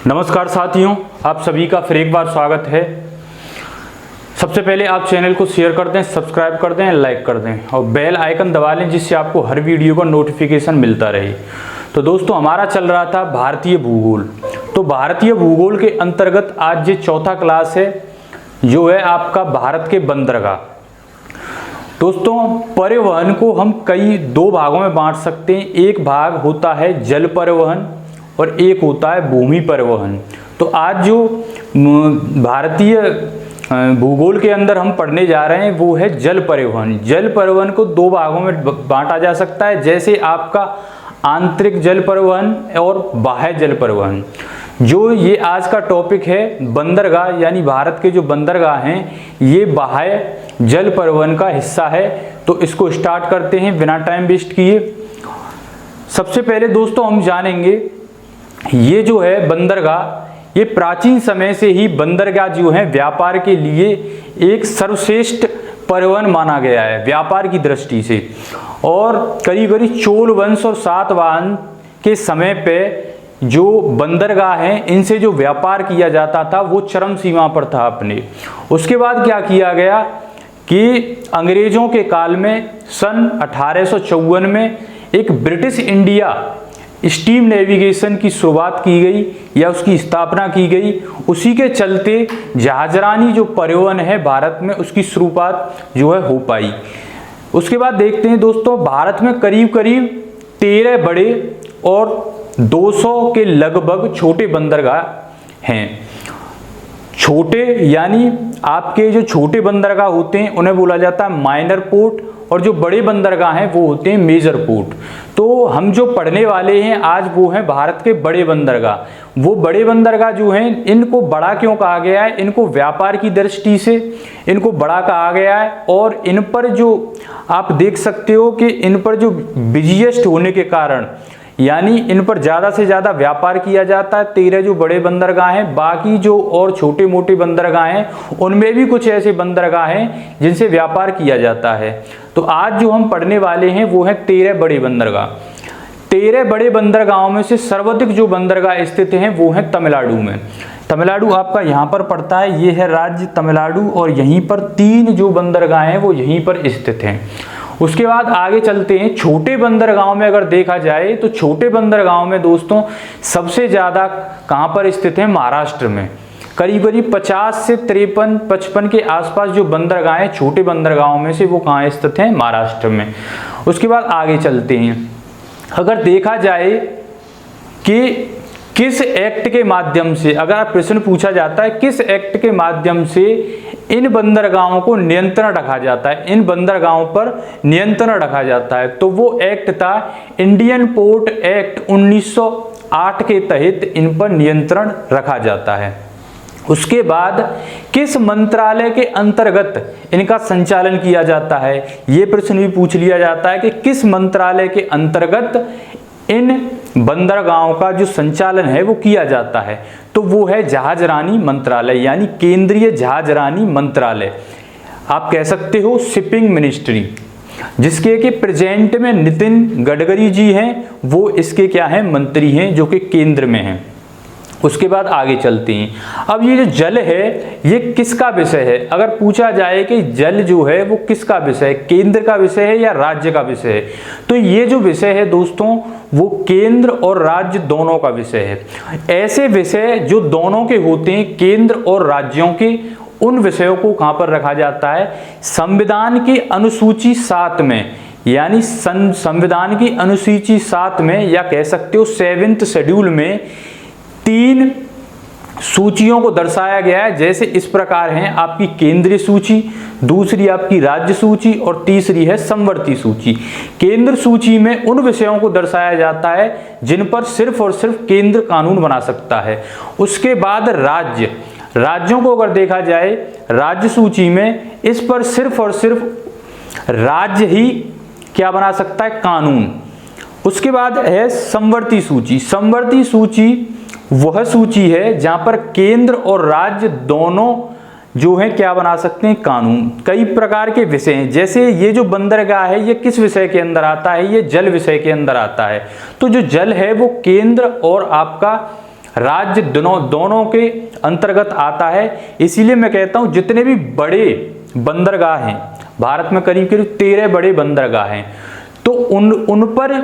नमस्कार साथियों, आप सभी का फिर एक बार स्वागत है। सबसे पहले आप चैनल को शेयर कर दें, सब्सक्राइब कर दें, लाइक कर दें और बेल आइकन दबा लें जिससे आपको हर वीडियो का नोटिफिकेशन मिलता रहे। तो दोस्तों, हमारा चल रहा था भारतीय भूगोल। तो भारतीय भूगोल के अंतर्गत आज ये चौथा क्लास है जो है आपका भारत के बंदरगाह। दोस्तों, परिवहन को हम दो भागों में बांट सकते हैं। एक भाग होता है जल परिवहन और एक होता है भूमि परिवहन। तो आज जो भारतीय भूगोल के अंदर हम पढ़ने जा रहे हैं वो है जल परिवहन। जल परिवहन को दो भागों में बांटा जा सकता है, जैसे आपका आंतरिक जल परिवहन और बाह्य जल परिवहन। जो ये आज का टॉपिक है बंदरगाह, यानी भारत के जो बंदरगाह हैं ये बाह्य जल परिवहन का हिस्सा है। तो इसको स्टार्ट करते हैं बिना टाइम वेस्ट किए। सबसे पहले दोस्तों हम जानेंगे ये जो है बंदरगाह, ये प्राचीन समय से ही बंदरगाह जो है व्यापार के लिए एक सर्वश्रेष्ठ परिवहन माना गया है व्यापार की दृष्टि से। और करीब करीब चोल वंश और सातवाहन के समय पे जो बंदरगाह हैं इनसे जो व्यापार किया जाता था वो चरम सीमा पर था अपने। उसके बाद क्या किया गया कि अंग्रेजों के काल में सन 1854 में एक ब्रिटिश इंडिया स्टीम नेविगेशन की शुरुआत की गई या उसकी स्थापना की गई। उसी के चलते जहाजरानी जो परिवहन है भारत में उसकी शुरुआत जो है हो पाई। उसके बाद देखते हैं दोस्तों, भारत में करीब करीब 13 बड़े और 200 के लगभग छोटे बंदरगाह हैं। छोटे यानी आपके जो छोटे बंदरगाह होते हैं उन्हें बोला जाता है माइनर पोर्ट, और जो बड़े बंदरगाह हैं वो होते हैं मेजर पोर्ट। तो हम जो पढ़ने वाले हैं आज वो हैं भारत के बड़े बंदरगाह। वो बड़े बंदरगाह जो हैं इनको बड़ा क्यों कहा गया है? इनको व्यापार की दृष्टि से इनको बड़ा कहा गया है। और इन पर जो आप देख सकते हो कि इन पर जो बिजिएस्ट होने के कारण, यानी इन पर ज़्यादा से ज़्यादा व्यापार किया जाता है। 13 जो बड़े बंदरगाह हैं, बाकी जो और छोटे मोटे बंदरगाह हैं उनमें भी कुछ ऐसे बंदरगाह हैं जिनसे व्यापार किया जाता है। तो आज जो हम पढ़ने वाले हैं वो है 13 बड़े बंदरगाह। 13 बड़े बंदरगाहों में से सर्वाधिक जो बंदरगाह स्थित हैं वो है तमिलनाडु में। तमिलनाडु आपका यहाँ पर पड़ता है, ये है राज्य तमिलनाडु, और यहीं पर 3 जो बंदरगाह हैं वो यहीं पर स्थित हैं। उसके बाद आगे चलते हैं। छोटे बंदरगाहों में अगर देखा जाए तो छोटे बंदरगाहों में दोस्तों सबसे ज़्यादा कहाँ पर स्थित है? महाराष्ट्र में। करीब करीब 50 से 53-55 के आसपास जो बंदरगाह हैं छोटे बंदरगाहों में से वो कहाँ स्थित हैं? महाराष्ट्र में। उसके बाद आगे चलते हैं। अगर देखा जाए कि किस एक्ट के माध्यम से, अगर प्रश्न पूछा जाता है किस एक्ट के माध्यम से इन बंदरगाहों को नियंत्रण रखा जाता है, इन बंदरगाहों पर नियंत्रण रखा जाता है, तो वो एक्ट था इंडियन पोर्ट एक्ट 1908 के तहत इन पर नियंत्रण रखा जाता है। उसके बाद किस मंत्रालय के अंतर्गत इनका संचालन किया जाता है, ये प्रश्न भी पूछ लिया जाता है कि किस मंत्रालय के अंतर्गत इन बंदरगाहों का जो संचालन है वो किया जाता है। तो वो है जहाजरानी मंत्रालय, यानी केंद्रीय जहाजरानी मंत्रालय। आप कह सकते हो शिपिंग मिनिस्ट्री, जिसके कि प्रेजेंट में नितिन गडकरी जी हैं, वो इसके क्या हैं? मंत्री हैं, जो कि केंद्र में हैं। उसके बाद आगे चलते हैं। अब ये जो जल है ये किसका विषय है? अगर पूछा जाए कि जल जो है वो किसका विषय है, केंद्र का विषय है या राज्य का विषय है, तो ये जो विषय है दोस्तों वो केंद्र और राज्य दोनों का विषय है। ऐसे विषय जो दोनों के होते हैं, केंद्र और राज्यों के, उन विषयों को कहाँ पर रखा जाता है? संविधान की अनुसूची 7 में, यानी संविधान की अनुसूची 7 में, या कह सकते हो 7th शेड्यूल में 3 सूचियों को दर्शाया गया है। जैसे इस प्रकार हैं आपकी केंद्रीय सूची, दूसरी आपकी राज्य सूची और तीसरी है समवर्ती सूची। केंद्र सूची में उन विषयों को दर्शाया जाता है जिन पर सिर्फ और सिर्फ केंद्र कानून बना सकता है। उसके बाद राज्यों को अगर देखा जाए राज्य सूची में, इस पर सिर्फ और सिर्फ राज्य ही क्या बना सकता है? कानून। उसके बाद है समवर्ती सूची। समवर्ती सूची वह सूची है जहां पर केंद्र और राज्य दोनों जो है क्या बना सकते हैं? कानून। कई प्रकार के विषय हैं, जैसे ये जो बंदरगाह है ये किस विषय के अंदर आता है? ये जल विषय के अंदर आता है। तो जो जल है वो केंद्र और आपका राज्य दोनों के अंतर्गत आता है। इसीलिए मैं कहता हूं जितने भी बड़े बंदरगाह हैं भारत में, करीब करीब 13 बड़े बंदरगाह हैं, तो उन पर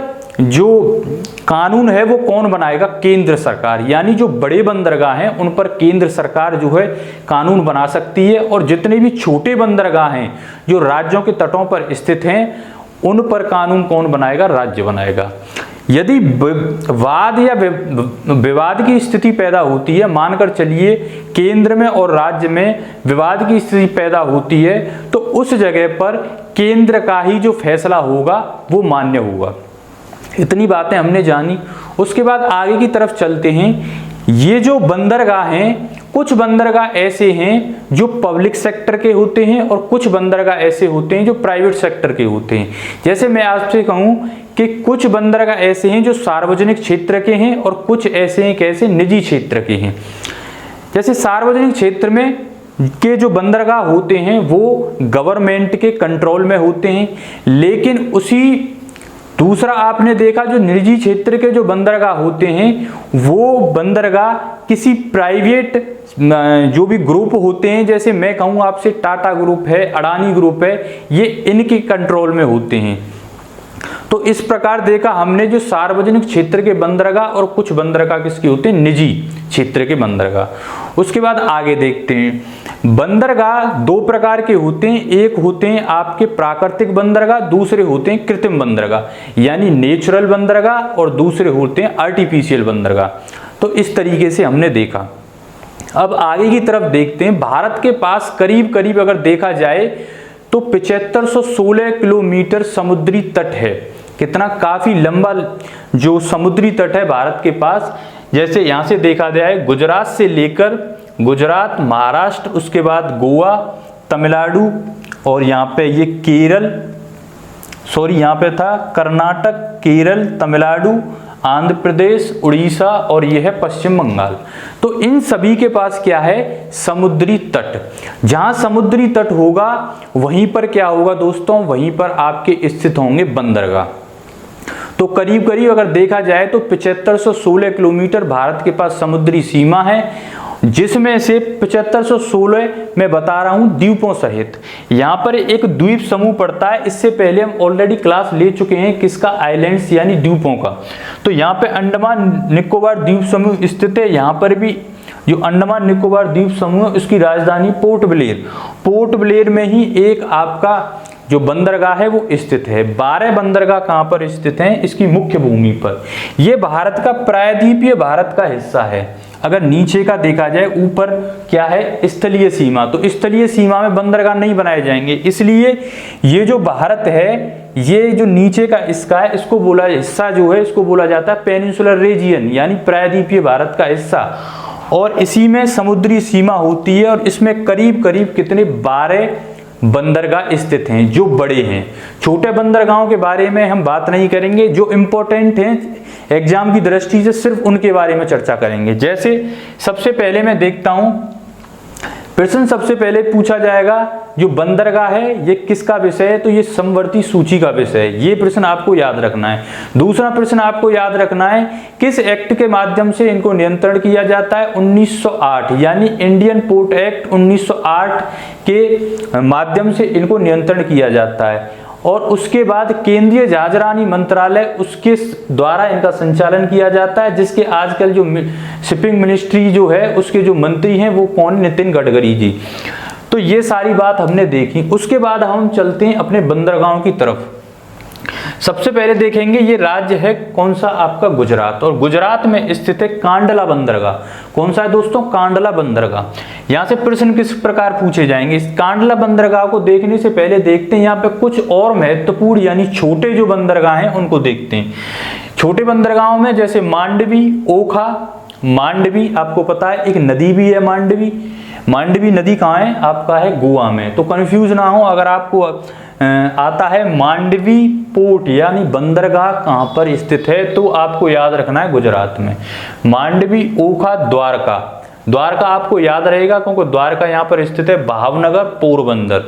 जो कानून है वो कौन बनाएगा? केंद्र सरकार। यानी जो बड़े बंदरगाह हैं उन पर केंद्र सरकार जो है कानून बना सकती है, और जितने भी छोटे बंदरगाह हैं जो राज्यों के तटों पर स्थित हैं उन पर कानून कौन बनाएगा? राज्य बनाएगा। यदि वाद या विवाद की स्थिति पैदा होती है, मानकर चलिए केंद्र में और राज्य में विवाद की स्थिति पैदा होती है, तो उस जगह पर केंद्र का ही जो फैसला होगा वो मान्य होगा। इतनी बातें हमने जानी। उसके बाद आगे की तरफ चलते हैं। ये जो बंदरगाह हैं, कुछ बंदरगाह ऐसे हैं जो पब्लिक सेक्टर के होते हैं और कुछ बंदरगाह ऐसे होते हैं जो प्राइवेट सेक्टर के होते हैं। जैसे मैं आपसे कहूं कि कुछ बंदरगाह ऐसे हैं जो सार्वजनिक क्षेत्र के हैं और कुछ ऐसे हैं कैसे निजी क्षेत्र के हैं। जैसे सार्वजनिक क्षेत्र में के जो बंदरगाह होते हैं वो गवर्नमेंट के कंट्रोल में होते हैं, लेकिन उसी दूसरा आपने देखा जो निजी क्षेत्र के जो बंदरगाह होते हैं वो बंदरगाह किसी प्राइवेट जो भी ग्रुप होते हैं, जैसे मैं कहूँ आपसे टाटा ग्रुप है, अडानी ग्रुप है, ये इनके कंट्रोल में होते हैं। तो इस प्रकार देखा हमने जो सार्वजनिक क्षेत्र के बंदरगाह और कुछ बंदरगाह किसके होते हैं? निजी क्षेत्र के बंदरगाह। उसके बाद आगे देखते हैं। बंदरगाह दो प्रकार के होते हैं, एक होते हैं आपके प्राकृतिक बंदरगाह, दूसरे होते हैं कृत्रिम बंदरगाह यानी नेचुरल बंदरगाह, और दूसरे होते हैं आर्टिफिशियल बंदरगाह। तो इस तरीके से हमने देखा। अब आगे की तरफ देखते हैं। भारत के पास करीब करीब अगर देखा जाए तो 7516 किलोमीटर समुद्री तट है। कितना? काफी लंबा जो समुद्री तट है भारत के पास। जैसे यहां से देखा जाए गुजरात से लेकर गुजरात, महाराष्ट्र, उसके बाद गोवा, तमिलनाडु, और यहाँ पे ये केरल, यहाँ पे था कर्नाटक, केरल, तमिलनाडु, आंध्र प्रदेश, उड़ीसा, और यह है पश्चिम बंगाल। तो इन सभी के पास क्या है? समुद्री तट। जहां समुद्री तट होगा वहीं पर क्या होगा दोस्तों? वहीं पर आपके स्थित होंगे बंदरगाह। तो करीब करीब अगर देखा जाए तो 7516 किलोमीटर भारत के पास समुद्री सीमा है, जिसमें से 7516 मैं बता रहा हूं द्वीपों सहित। यहां पर एक द्वीप समूह पड़ता है। इससे पहले हम ऑलरेडी क्लास ले चुके हैं किसका? आइलैंड्स यानी द्वीपों का। तो यहां पे अंडमान निकोबार द्वीप समूह स्थित है। यहां पर भी जो अंडमान निकोबार द्वीप समूह है उसकी राजधानी पोर्ट ब्लेयर में ही एक आपका जो बंदरगाह है वो स्थित है। 12 बंदरगाह कहां पर स्थित हैं? इसकी मुख्य भूमि पर। यह भारत का प्रायद्वीपीय भारत का हिस्सा है। अगर नीचे का देखा जाए, ऊपर क्या है? स्थलीय सीमा। तो स्थलीय सीमा में बंदरगाह नहीं बनाए जाएंगे, इसलिए ये जो भारत है, ये जो नीचे का इसका है, इसको बोला हिस्सा जो है इसको बोला जाता है पेनिनसुलर रीजियन यानी प्रायद्वीपीय भारत का हिस्सा। और इसी में समुद्री सीमा होती है, और इसमें करीब करीब कितने? 12 बंदरगाह स्थित हैं जो बड़े हैं। छोटे बंदरगाहों के बारे में हम बात नहीं करेंगे, जो इंपॉर्टेंट हैं एग्जाम की दृष्टि से सिर्फ उनके बारे में चर्चा करेंगे। जैसे सबसे पहले मैं देखता हूं प्रश्न सबसे पहले पूछा जाएगा जो बंदरगाह है ये किसका विषय है? तो ये समवर्ती सूची का विषय है। ये प्रश्न आपको याद रखना है। दूसरा प्रश्न आपको याद रखना है किस एक्ट के माध्यम से इनको नियंत्रण किया जाता है? 1908 यानी इंडियन पोर्ट एक्ट 1908 के माध्यम से इनको नियंत्रण किया जाता है। और उसके बाद केंद्रीय जहाजरानी मंत्रालय उसके द्वारा इनका संचालन किया जाता है, जिसके आजकल जो शिपिंग मिनिस्ट्री जो है उसके जो मंत्री हैं वो कौन? नितिन गडकरी जी। तो ये सारी बात हमने देखी। उसके बाद हम चलते हैं अपने बंदरगाहों की तरफ। सबसे पहले देखेंगे ये राज्य है कौन सा? आपका गुजरात। और गुजरात में स्थित है कांडला बंदरगाह। कौन सा है दोस्तों? कांडला बंदरगाह। यहां से प्रश्न किस प्रकार पूछे जाएंगे? इस कांडला बंदरगाह को देखने से पहले देखते हैं यहाँ पे कुछ और महत्वपूर्ण यानी छोटे जो बंदरगाह हैं उनको देखते हैं। छोटे बंदरगाहों में जैसे मांडवी, ओखा। मांडवी आपको पता है एक नदी भी है मांडवी नदी कहाँ है? आपका है गोवा में। तो कंफ्यूज ना हो, अगर आपको आता है मांडवी पोर्ट यानी बंदरगाह कहां पर स्थित है, तो आपको याद रखना है गुजरात में। मांडवी, ओखा, द्वारका आपको याद रहेगा क्योंकि द्वारका यहां पर स्थित है। भावनगर, पोरबंदर।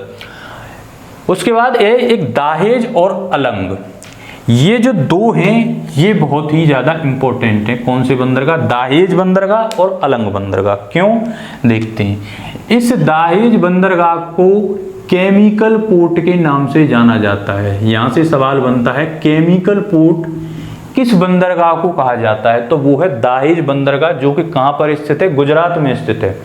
उसके बाद एक दाहेज और अलंग। ये जो दो हैं ये बहुत ही ज़्यादा इंपॉर्टेंट हैं। कौन से बंदरगाह? दाहेज बंदरगाह और अलंग बंदरगाह। क्यों, देखते हैं। इस दाहेज बंदरगाह को केमिकल पोर्ट के नाम से जाना जाता है। यहाँ से सवाल बनता है केमिकल पोर्ट किस बंदरगाह को कहा जाता है, तो वो है दाहेज बंदरगाह, जो कि कहाँ पर स्थित है? गुजरात में स्थित है।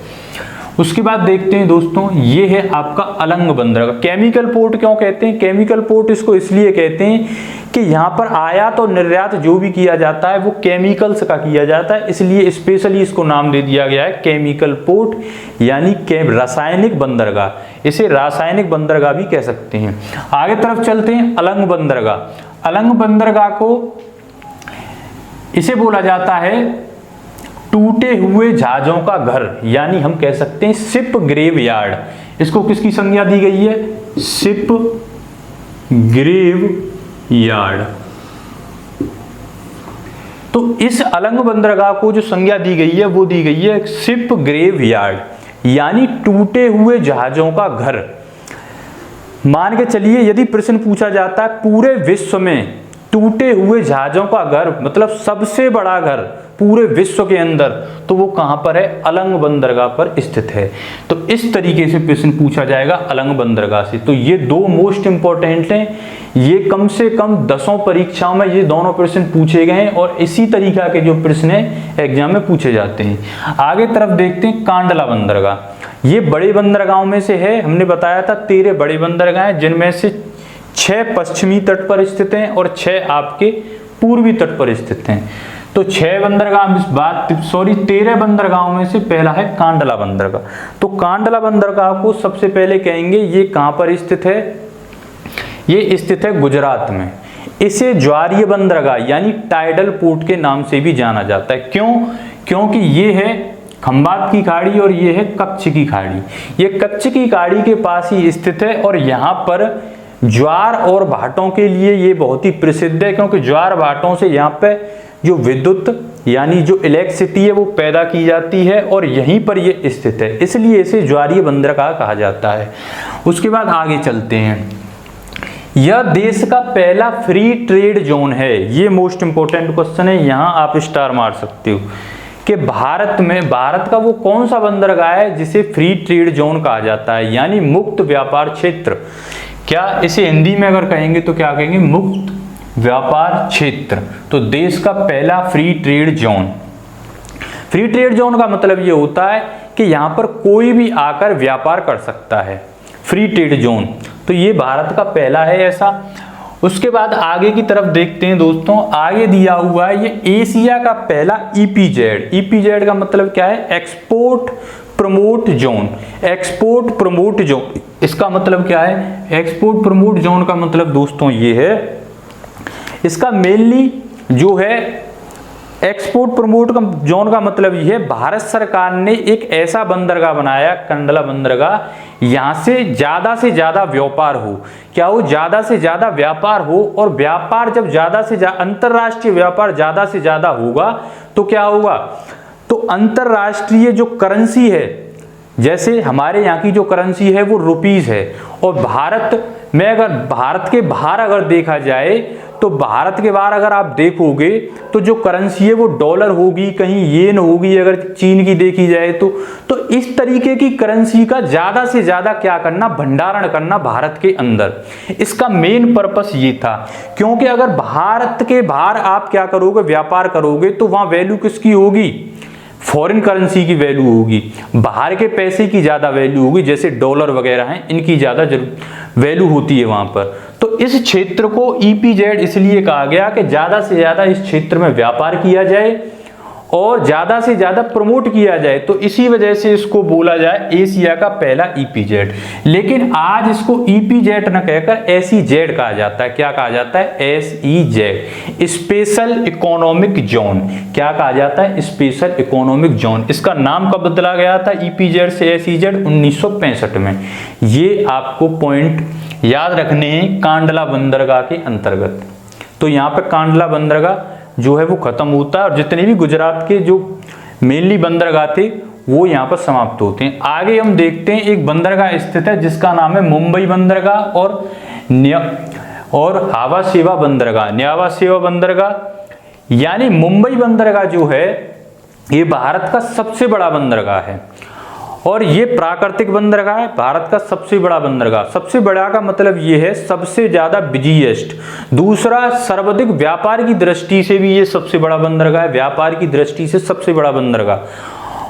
उसके बाद देखते हैं दोस्तों, ये है आपका अलंग बंदरगाह। केमिकल पोर्ट क्यों कहते हैं? केमिकल पोर्ट इसको इसलिए कहते हैं कि यहाँ पर आयात और निर्यात जो भी किया जाता है वो केमिकल्स का किया जाता है, इसलिए स्पेशली इसको नाम दे दिया गया है केमिकल पोर्ट, यानी रासायनिक बंदरगाह। इसे रासायनिक बंदरगाह भी कह सकते हैं। आगे तरफ चलते हैं, अलंग बंदरगाह। अलंग बंदरगाह को इसे बोला जाता है टूटे हुए जहाजों का घर, यानी हम कह सकते हैं शिप ग्रेव यार्ड। इसको किसकी संज्ञा दी गई है? Ship graveyard. तो इस अलंग बंदरगाह को जो संज्ञा दी गई है वो दी गई है शिप ग्रेव यार्ड, यानी टूटे हुए जहाजों का घर। मान के चलिए यदि प्रश्न पूछा जाता है पूरे विश्व में टूटे हुए जहाजों का घर मतलब सबसे बड़ा घर पूरे विश्व के अंदर, तो वो कहां पर है? अलंग बंदरगाह पर स्थित है। तो इस तरीके से प्रश्न पूछा जाएगा अलंग बंदरगाह से। तो ये दो मोस्ट इंपॉर्टेंट हैं, ये कम से कम 10 परीक्षाओं में ये दोनों प्रश्न पूछे गए हैं और इसी तरीका के जो प्रश्न है एग्जाम में पूछे जाते हैं। आगे तरफ देखते हैं कांडला बंदरगाह। ये बड़े बंदरगाहों में से है। हमने बताया था 13 बड़े बंदरगाह हैं, जिनमें से 6 पश्चिमी तट पर स्थित हैं और 6 आपके पूर्वी तट पर स्थित हैं। तो 13 बंदरगाहों में से पहला है कांडला बंदरगाह। तो कांडला बंदरगाह को सबसे पहले कहेंगे ये कहां पर स्थित है? ये स्थित है गुजरात में। इसे ज्वारीय बंदरगाह यानी टाइडल पोर्ट के नाम से भी जाना जाता है। क्यों? क्योंकि ये है खंबात की खाड़ी और ये है कच्छ की खाड़ी। ये कच्छ की खाड़ी के पास ही स्थित है और यहाँ पर ज्वार और भाटों के लिए ये बहुत ही प्रसिद्ध है, क्योंकि ज्वार भाटों से यहाँ पे जो विद्युत यानी जो इलेक्ट्रिसिटी है वो पैदा की जाती है और यहीं पर ये स्थित है, इसलिए इसे ज्वारीय बंदरगाह कहा जाता है। उसके बाद आगे चलते हैं। यह देश का पहला फ्री ट्रेड जोन है। ये मोस्ट इंपोर्टेंट क्वेश्चन है, यहाँ आप स्टार मार सकते हो कि भारत का वो कौन सा बंदरगाह है जिसे फ्री ट्रेड जोन कहा जाता है, यानी मुक्त व्यापार क्षेत्र। क्या इसे हिंदी में अगर कहेंगे तो क्या कहेंगे? मुक्त व्यापार क्षेत्र। तो देश का पहला free trade zone. Free trade zone का मतलब ये होता है कि यहाँ पर कोई भी आकर व्यापार कर सकता है, फ्री ट्रेड जोन। तो ये भारत का पहला है ऐसा। उसके बाद आगे की तरफ देखते हैं दोस्तों, आगे दिया हुआ है ये एशिया का पहला ईपीजेड। ईपीजेड का मतलब क्या है? Export promote zone. Export promote zone इसका मतलब क्या है? एक्सपोर्ट प्रमोट जोन का मतलब दोस्तों ये है, इसका मेनली जो है एक्सपोर्ट प्रमोट जोन का मतलब ये है, भारत सरकार ने एक ऐसा बंदरगाह बनाया कांडला बंदरगाह, यहाँ से ज्यादा व्यापार हो। क्या हो? ज्यादा से ज्यादा व्यापार हो, और व्यापार जब ज्यादा से ज्यादा अंतरराष्ट्रीय व्यापार ज्यादा से ज्यादा होगा तो क्या होगा? तो अंतरराष्ट्रीय जो करेंसी है, जैसे हमारे यहाँ की जो करेंसी है वो रुपीज है, और भारत में अगर भारत के बाहर अगर देखा जाए तो भारत के बाहर अगर आप देखोगे तो जो करेंसी है वो डॉलर होगी, कहीं येन होगी, अगर चीन की देखी जाए तो इस तरीके की करेंसी का ज्यादा से ज्यादा क्या करना? भंडारण करना भारत के अंदर। इसका मेन पर्पस ये था, क्योंकि अगर भारत के बाहर आप क्या करोगे? व्यापार करोगे तो वहां वैल्यू किसकी होगी? फॉरेन करेंसी की वैल्यू होगी, बाहर के पैसे की ज्यादा वैल्यू होगी, जैसे डॉलर वगैरह हैं इनकी ज्यादा वैल्यू होती है वहां पर। तो इस क्षेत्र को ईपीजेड इसलिए कहा गया कि ज्यादा से ज्यादा इस क्षेत्र में व्यापार किया जाए और ज्यादा से ज्यादा प्रमोट किया जाए, तो इसी वजह से इसको बोला जाए एशिया का पहला ईपीजेड। लेकिन आज इसको ईपीजेड न कहकर एसईजेड कहा जाता है। क्या कहा जाता है? SEZ, special economic zone. क्या कहा जाता है? Special economic zone. इसका नाम कब बदला गया था ईपीजेड से एसईजेड? 1965 में। ये आपको पॉइंट याद रखने हैं कांडला बंदरगाह के अंतर्गत। तो यहाँ पे कांडला बंदरगाह जो है वो खत्म होता है और जितने भी गुजरात के जो मेनली बंदरगाह थे वो यहाँ पर समाप्त होते हैं। आगे हम देखते हैं एक बंदरगाह स्थित है जिसका नाम है मुंबई बंदरगाह और हावा सेवा बंदरगाह, न्यावा सेवा बंदरगाह। यानी मुंबई बंदरगाह जो है ये भारत का सबसे बड़ा बंदरगाह है और ये प्राकृतिक बंदरगाह है, भारत का सबसे बड़ा बंदरगाह। सबसे बड़ा का मतलब ये है सबसे ज्यादा बिजीएस्ट। दूसरा, सर्वाधिक व्यापार की दृष्टि से भी ये सबसे बड़ा बंदरगाह है, व्यापार की दृष्टि से सबसे बड़ा बंदरगाह।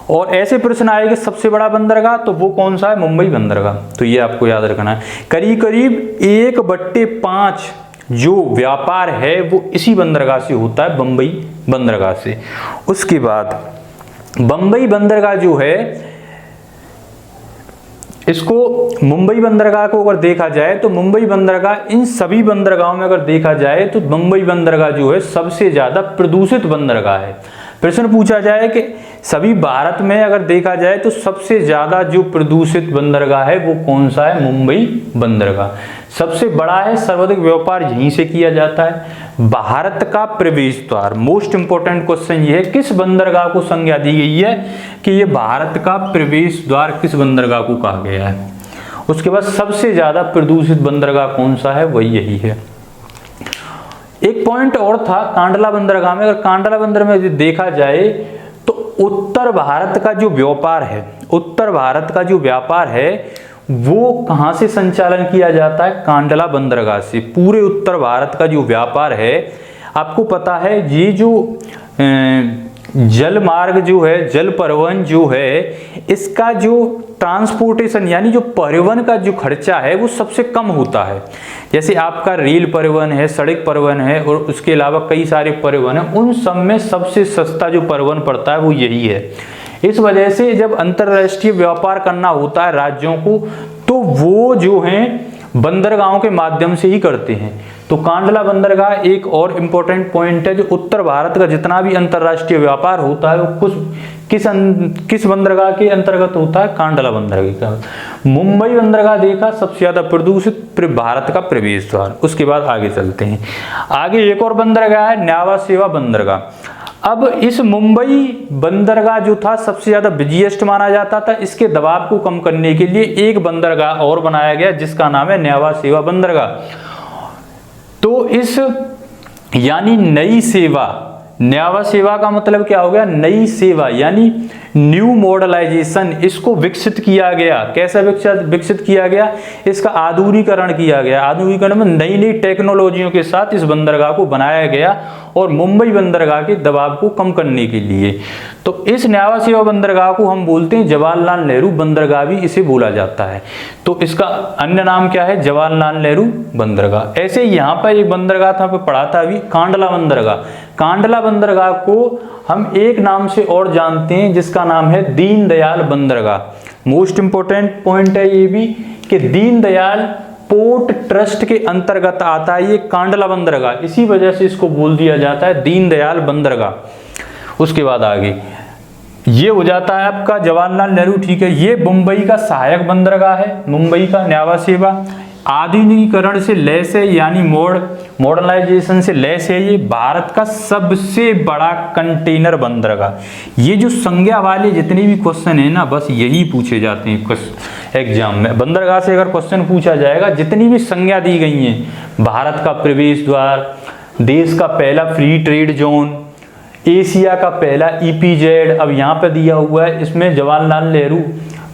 और ऐसे प्रश्न आए कि सबसे बड़ा बंदरगाह, तो वो कौन सा है? मुंबई बंदरगाह। तो ये आपको याद रखना है। करीब करीब 1/5 जो व्यापार है वो इसी बंदरगाह से होता है, बंबई बंदरगाह से। उसके बाद बंबई बंदरगाह जो है इसको, मुंबई बंदरगाह को अगर देखा जाए तो मुंबई बंदरगाह इन सभी बंदरगाहों में अगर देखा जाए तो मुंबई बंदरगाह जो है सबसे ज्यादा प्रदूषित बंदरगाह है। प्रश्न पूछा जाए कि सभी भारत में अगर देखा जाए तो सबसे ज्यादा जो प्रदूषित बंदरगाह है वो कौन सा है? मुंबई बंदरगाह सबसे बड़ा है, सर्वाधिक व्यापार यहीं से किया जाता है। भारत का प्रवेश द्वार, मोस्ट इंपोर्टेंट क्वेश्चन ये है, किस बंदरगाह को संज्ञा दी गई है कि ये भारत का प्रवेश द्वार किस बंदरगाह को कहा गया है? उसके बाद सबसे ज्यादा प्रदूषित बंदरगाह कौन सा है? वही यही है। एक पॉइंट और था कांडला बंदरगाह में। अगर कांडला बंदरगाह में देखा जाए तो उत्तर भारत का जो व्यापार है, उत्तर भारत का जो व्यापार है वो कहां से संचालन किया जाता है? कांडला बंदरगाह से। पूरे उत्तर भारत का जो व्यापार है, आपको पता है ये जो जल मार्ग जो है, जल परिवहन जो है, इसका जो ट्रांसपोर्टेशन यानी जो परिवहन का जो खर्चा है वो सबसे कम होता है। जैसे आपका रेल परिवहन है, सड़क परिवहन है और उसके अलावा कई सारे परिवहन है, उन सब में सबसे सस्ता जो परिवहन पड़ता है वो यही है। इस वजह से जब अंतर्राष्ट्रीय व्यापार करना होता है राज्यों को तो वो जो हैं बंदरगाहों के माध्यम से ही करते हैं। तो कांडला बंदरगाह एक और इम्पोर्टेंट पॉइंट है, जो उत्तर भारत का जितना भी अंतर्राष्ट्रीय व्यापार होता है वो किस बंदरगाह के अंतर्गत होता है? कांडला बंदरगाह का। मुंबई बंदरगाह देखा सबसे ज्यादा प्रदूषित भारत का प्रवेश द्वार। उसके बाद आगे चलते हैं। आगे एक और बंदरगाह है न्यावा सेवा बंदरगाह। अब इस मुंबई बंदरगाह जो था सबसे ज्यादा बिजीएस्ट माना जाता था। इसके दबाव को कम करने के लिए एक बंदरगाह और बनाया गया जिसका नाम है न्यावा सेवा बंदरगाह। तो इस यानी नई सेवा, न्यावा सेवा का मतलब क्या हो गया? नई सेवा यानी न्यू मॉडलाइजेशन, इसको विकसित किया गया। कैसा विकसित किया गया? इसका आधुनिकीकरण किया गया। आधुनिकीकरण में नई नई टेक्नोलॉजियों के साथ इस बंदरगाह को बनाया गया और मुंबई बंदरगाह के दबाव को कम करने के लिए। तो इस न्यावा सेवा बंदरगाह को हम बोलते हैं जवाहरलाल नेहरू बंदरगाह भी इसे बोला जाता है। तो इसका अन्य नाम क्या है? जवाहरलाल नेहरू बंदरगाह। ऐसे यहाँ पर एक बंदरगाह था, पढ़ा था अभी, कांडला बंदरगाह। कांडला बंदरगाह को हम एक नाम से और जानते हैं जिसका नाम है दीनदयाल बंदरगाह। मोस्ट इंपोर्टेंट पॉइंट है ये भी कि दीनदयाल पोर्ट ट्रस्ट के अंतर्गत आता है ये कांडला बंदरगाह, इसी वजह से इसको बोल दिया जाता है दीनदयाल बंदरगाह। उसके बाद आगे ये हो जाता है आपका जवाहरलाल नेहरू, ठीक है। ये मुंबई का सहायक बंदरगाह है, मुंबई का न्यावा सेवा। आधुनिकीकरण से लैस है यानी मॉडर्नाइजेशन से लैस है। ये भारत का सबसे बड़ा कंटेनर बंदरगाह। ये जो संज्ञा वाले जितने भी क्वेश्चन है ना, बस यही पूछे जाते हैं एग्जाम में। बंदरगाह से अगर क्वेश्चन पूछा जाएगा, जितनी भी संज्ञा दी गई हैं, भारत का प्रवेश द्वार, देश का पहला फ्री ट्रेड जोन, एशिया का पहला EPZ, अब यहाँ पे दिया हुआ है, इसमें जवाहरलाल नेहरू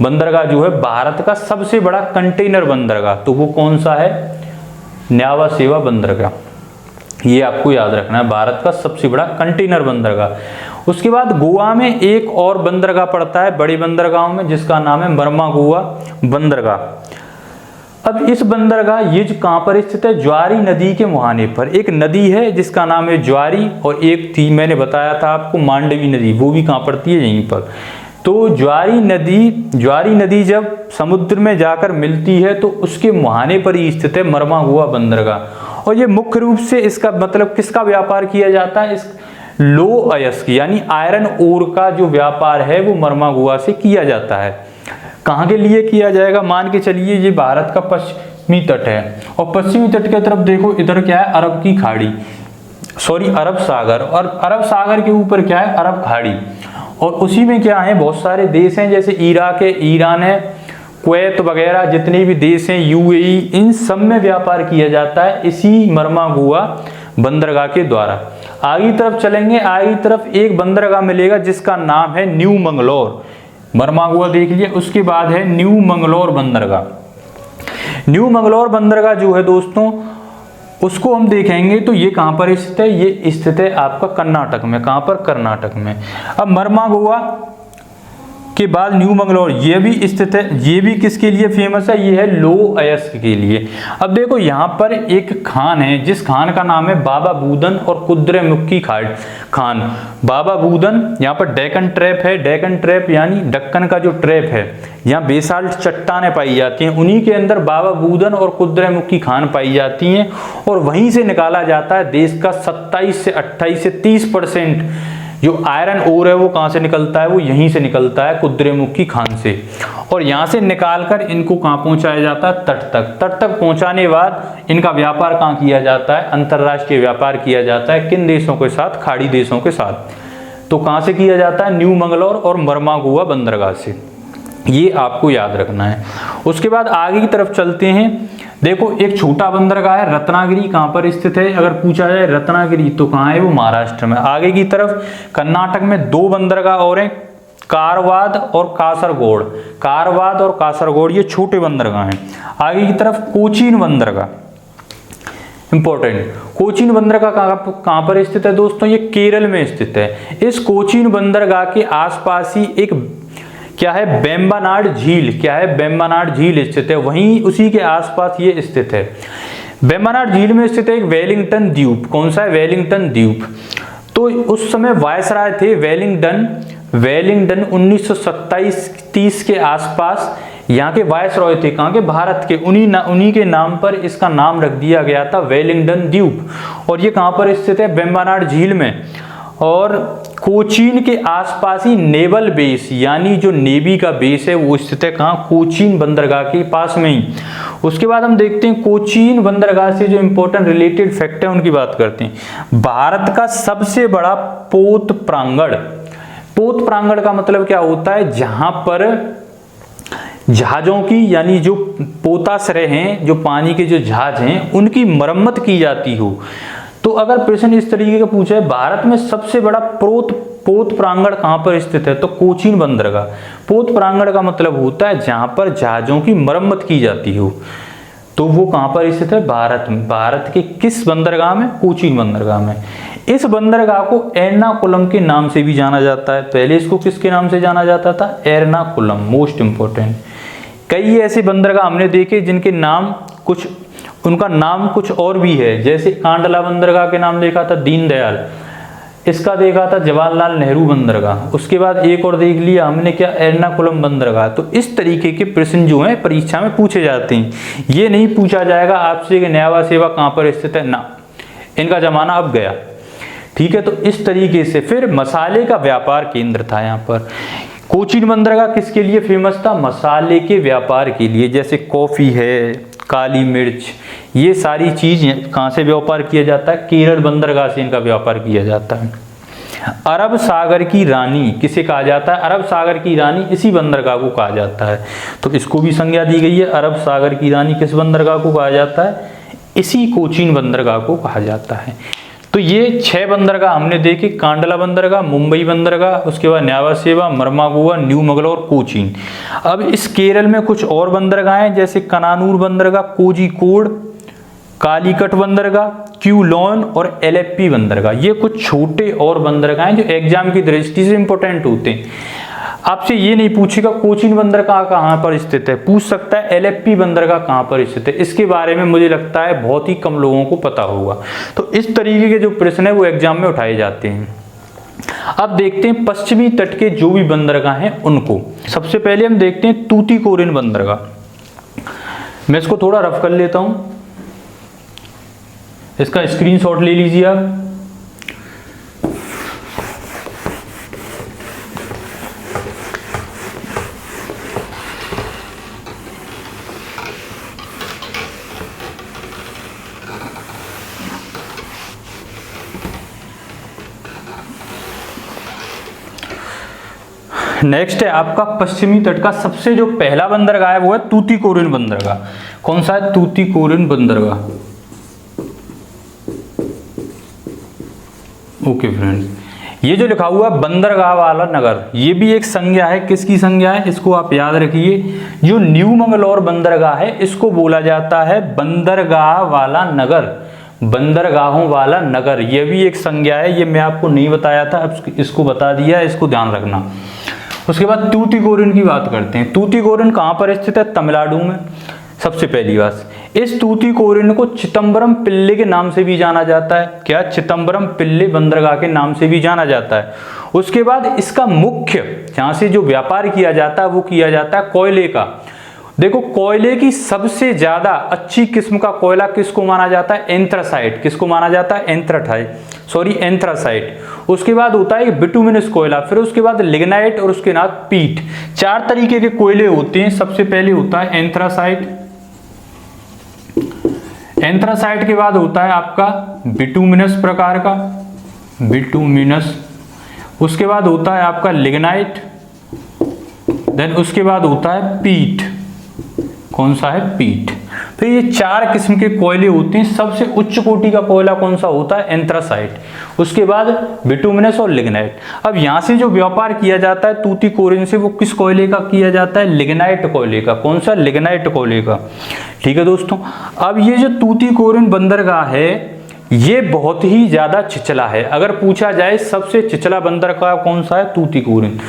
बंदरगाह जो है भारत का सबसे बड़ा कंटेनर बंदरगाह। तो वो कौन सा है? न्यावा सेवा बंदरगाह। ये आपको याद रखना है, भारत का सबसे बड़ा कंटेनर बंदरगाह। उसके बाद गोवा में एक और बंदरगाह पड़ता है बड़ी बंदरगाहों में, जिसका नाम है मर्मागोवा बंदरगाह। अब इस बंदरगाह ये जो कहाँ पर स्थित है? ज्वारी नदी के मुहाने पर। एक नदी है जिसका नाम है ज्वारी, और एक थी मैंने बताया था आपको मांडवी नदी, वो भी कहाँ पड़ती है? यहीं पर। तो ज्वारी नदी जब समुद्र में जाकर मिलती है तो उसके मुहाने पर ही स्थित है मर्मागोवा बंदरगाह। और ये मुख्य रूप से इसका मतलब किसका व्यापार किया जाता है? इस लो अयस्क यानी आयरन ओर का जो व्यापार है वो मर्मागोवा से किया जाता है। कहाँ के लिए किया जाएगा? मान के चलिए ये भारत का पश्चिमी तट है और पश्चिमी तट की तरफ देखो, इधर क्या है? अरब की खाड़ी, सॉरी अरब सागर, और अरब सागर के ऊपर क्या है? अरब खाड़ी। और उसी में क्या है? बहुत सारे देश हैं, जैसे इराक है, ईरान है, कुवैत वगैरह जितने भी देश हैं, यूएई, इन सब में व्यापार किया जाता है इसी मर्मागुआ बंदरगाह के द्वारा। आगे तरफ चलेंगे, आगे तरफ एक बंदरगाह मिलेगा जिसका नाम है न्यू मंगलौर। मर्मागुआ देख लिया, उसके बाद है न्यू मंगलौर बंदरगाह। न्यू मंगलौर बंदरगाह जो है दोस्तों, उसको हम देखेंगे तो ये कहाँ पर स्थित है, ये स्थित है आपका कर्नाटक में। कहाँ पर, कर्नाटक में। अब मर्मागुआ के बाद न्यू मंगलौर ये भी स्थित है, ये भी किसके लिए फेमस है, ये है लौह अयस्क के लिए। अब देखो यहाँ पर एक खान है जिस खान का नाम है बाबा बूदन और कुद्रेमुखी खान। बाबा बूदन, यहाँ पर डेक्कन ट्रैप है, डेक्कन ट्रैप यानी दक्कन का जो ट्रैप है, यहाँ बेसाल्ट चट्टानें पाई जाती हैं, उन्हीं के अंदर बाबा बूदन और कुद्रेमुखी खान पाई जाती हैं, और वहीं से निकाला जाता है देश का 27 से 28 से 30% जो आयरन ओर है वो कहाँ से निकलता है, वो यहीं से निकलता है कुद्रेमुखी खान से। और यहाँ से निकालकर इनको कहाँ पहुँचाया जाता है, तट तक। तट तक पहुँचाने के बाद इनका व्यापार कहाँ किया जाता है, अंतर्राष्ट्रीय व्यापार किया जाता है। किन देशों के साथ, खाड़ी देशों के साथ। तो कहाँ से किया जाता है, न्यू मंगलौर और मर्मागुआ बंदरगाह से। ये आपको याद रखना है। उसके बाद आगे की तरफ चलते हैं। देखो एक छोटा बंदरगाह है रत्नागिरी, कहाँ पर स्थित है, अगर पूछा जाए रत्नागिरी तो कहाँ है, वो महाराष्ट्र में। आगे की तरफ कर्नाटक में दो बंदरगाह और हैं, कारवाद और कासरगोड। कारवाद और कासरगोड ये छोटे बंदरगाह हैं। आगे की तरफ कोचीन बंदरगाह, इंपॉर्टेंट। कोचीन बंदरगाह कहाँ पर स्थित है दोस्तों, ये केरल में स्थित है। इस कोचीन बंदरगाह के आसपास ही एक क्या है, वेम्बनाड झील, क्या है, वेम्बनाड झील स्थित है, वहीं उसी के आसपास ये स्थित है। वेम्बनाड झील में स्थित है एक वेलिंगटन द्वीप। कौन सा है, वेलिंगटन द्वीप। तो उस समय वायसराय थे वेलिंगटन 1927-30 के आसपास यहाँ के वायसरॉय थे, कहाँ के, भारत के। उन्हीं के नाम पर इसका नाम रख दिया गया था वेलिंगटन द्वीप। और ये कहाँ पर स्थित है, वेम्बनाड झील में। और कोचीन के आसपास ही नेवल बेस यानी जो नेवी का बेस है वो स्थित है कहाँ, कोचीन बंदरगाह के पास में ही। उसके बाद हम देखते हैं कोचीन बंदरगाह से जो इंपॉर्टेंट रिलेटेड फैक्ट है उनकी बात करते हैं। भारत का सबसे बड़ा पोत प्रांगण। पोत प्रांगण का मतलब क्या होता है, जहां पर जहाजों की यानी जो पोताश्रय हैं, जो पानी के जो जहाज हैं, उनकी मरम्मत की जाती हो। तो अगर प्रश्न इस तरीके का पूछा है, भारत में सबसे बड़ा पोत प्रांगण कहाँ पर स्थित है, तो कोचीन बंदरगाह। पोत प्रांगण का मतलब होता है जहां पर जहाजों की मरम्मत की जाती हो। तो वो कहाँ पर स्थित है, भारत में। भारत के किस बंदरगाह में, कोचीन बंदरगाह में। इस बंदरगाह को एर्नाकुलम के नाम से भी जाना जाता है। पहले इसको किसके नाम से जाना जाता था, एर्नाकुलम, मोस्ट इंपोर्टेंट। कई ऐसे बंदरगाह हमने देखे जिनके नाम कुछ, उनका नाम कुछ और भी है। जैसे कांडला बंदरगाह के नाम देखा था दीनदयाल, इसका देखा था जवाहरलाल नेहरू बंदरगाह। उसके बाद एक और देख लिया हमने क्या, एर्नाकुलम बंदरगाह। तो इस तरीके के प्रश्न जो हैं परीक्षा में पूछे जाते हैं। ये नहीं पूछा जाएगा आपसे कि न्यावा सेवा कहाँ पर स्थित है, ना, इनका जमाना अब गया। ठीक है, तो इस तरीके से फिर मसाले का व्यापार केंद्र था यहाँ पर। कोचीन बंदरगाह किसके लिए फेमस था, मसाले के व्यापार के लिए। जैसे कॉफी है, काली मिर्च, ये सारी चीज कहाँ से व्यापार किया जाता है, केरल बंदरगाह से इनका व्यापार किया जाता है। अरब सागर की रानी किसे कहा जाता है, अरब सागर की रानी इसी बंदरगाह को कहा जाता है। तो इसको भी संज्ञा दी गई है। अरब सागर की रानी किस बंदरगाह को कहा जाता है, इसी कोचीन बंदरगाह को कहा जाता है। तो ये 6 बंदरगाह हमने देखे, कांडला बंदरगाह, मुंबई बंदरगाह, उसके बाद न्यावा सेवा, मर्मागुआ, न्यू मंगलौर, कोचीन। अब इस केरल में कुछ और बंदरगाह हैं, जैसे कनानूर बंदरगाह, कोझिकोड, कालीकट बंदरगाह, क्यूलोन और एलेप्पी बंदरगाह। ये कुछ छोटे और बंदरगाह हैं जो एग्जाम की दृष्टि से इंपॉर्टेंट होते हैं। आपसे ये नहीं पूछेगा कोचीन बंदरगाह कहाँ पर स्थित है, पूछ सकता है एलेप्पी बंदरगाह कहाँ पर स्थित है। इसके बारे में मुझे लगता है बहुत ही कम लोगों को पता होगा। तो इस तरीके के जो प्रश्न है वो एग्जाम में उठाए जाते हैं। अब देखते हैं पश्चिमी तट के जो भी बंदरगाह हैं उनको। सबसे पहले हम देखते हैं तूतीकोरिन बंदरगाह। मैं इसको थोड़ा रफ कर लेता हूं, इसका स्क्रीनशॉट ले लीजिए आप। नेक्स्ट है आपका पश्चिमी तट का सबसे जो पहला बंदरगाह है वो है तूतीकोरिन बंदरगाह। कौन सा है? तूतीकोरिन बंदरगाह। ओके फ्रेंड्स, ये जो लिखा हुआ बंदरगाह वाला नगर, ये भी एक संज्ञा है। किसकी संज्ञा है? इसको आप याद रखिए। जो न्यू मंगलौर बंदरगाह है इसको बोला जाता है बंदरगाह वाला नगर, बंदरगाहों वाला नगर। ये भी एक संज्ञा है, ये मैं आपको नहीं बताया था, अब इसको बता दिया, इसको ध्यान रखना। उसके बाद तूतीकोरिन की बात करते हैं। तूतीकोरिन कहाँ पर स्थित है? तमिलनाडु में। सबसे पहली बात, इस तूतीकोरिन को चिदंबरम पिल्ले के नाम से भी जाना जाता है। क्या? चिदंबरम पिल्ले बंदरगाह के नाम से भी जाना जाता है। उसके बाद इसका मुख्य, जहाँ से जो व्यापार किया जाता है वो किया जाता है कोयले का। देखो, कोयले की सबसे ज्यादा अच्छी किस्म का कोयला किसको माना जाता है? एंथ्रासाइट। किसको माना जाता है? एंथ्रासाइट। उसके बाद होता है बिटुमिनस कोयला, फिर उसके बाद लिग्नाइट और उसके बाद पीट। 4 तरीके के कोयले होते हैं। सबसे पहले होता है एंथ्रासाइट, एंथ्रासाइट के बाद होता है आपका बिटुमिनस प्रकार का, बिटुमिनस। उसके बाद होता है आपका लिग्नाइट, देन उसके बाद होता है पीट। कौन सा है? पीट। तो ये 4 किस्म के कोयले होते हैं। सबसे उच्च कोटि का कोयला कौन सा होता है? एंथ्रासाइट। उसके बाद बिटुमिनस और लिग्नाइट। अब यहाँ से जो व्यापार किया जाता है तूतीकोरिन से, वो किस कोयले का किया जाता है? लिग्नाइट कोयले का। कौन सा? लिग्नाइट कोयले का। ठीक है दोस्तों, अब ये जो तूतीकोरिन बंदरगाह है ये बहुत ही ज्यादा छिछला है। अगर पूछा जाए सबसे छिछला बंदरगाह कौन सा है? तूतीकोरिन।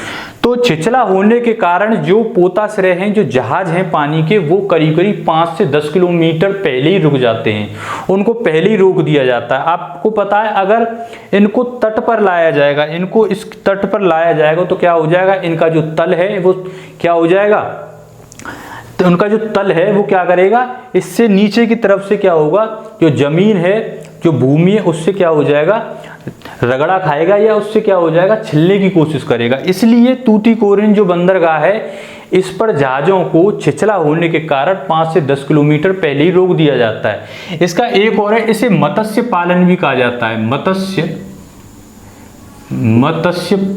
तो छिछला होने के कारण जो पोताश्रय हैं, जो जहाज हैं पानी के, वो करीब करीब 5 से 10 किलोमीटर पहले ही रुक जाते हैं। उनको पहले ही रोक दिया जाता है। आपको पता है, अगर इनको तट पर लाया जाएगा, इनको इस तट पर लाया जाएगा तो क्या हो जाएगा? इनका जो तल है वो क्या हो जाएगा? तो उनका जो तल है वो क्या करेगा? इससे नीचे की तरफ से क्या होगा? जो जमीन है, जो भूमि है, उससे क्या हो जाएगा? रगड़ा खाएगा या उससे क्या हो जाएगा? छिलने की कोशिश करेगा। इसलिए तूतीकोरिन जो बंदरगाह है इस पर जहाजों को छिछला होने के कारण 5 से 10 किलोमीटर पहले ही रोक दिया जाता है। इसका एक और है, इसे मत्स्य पालन भी कहा जाता है। मत्स्य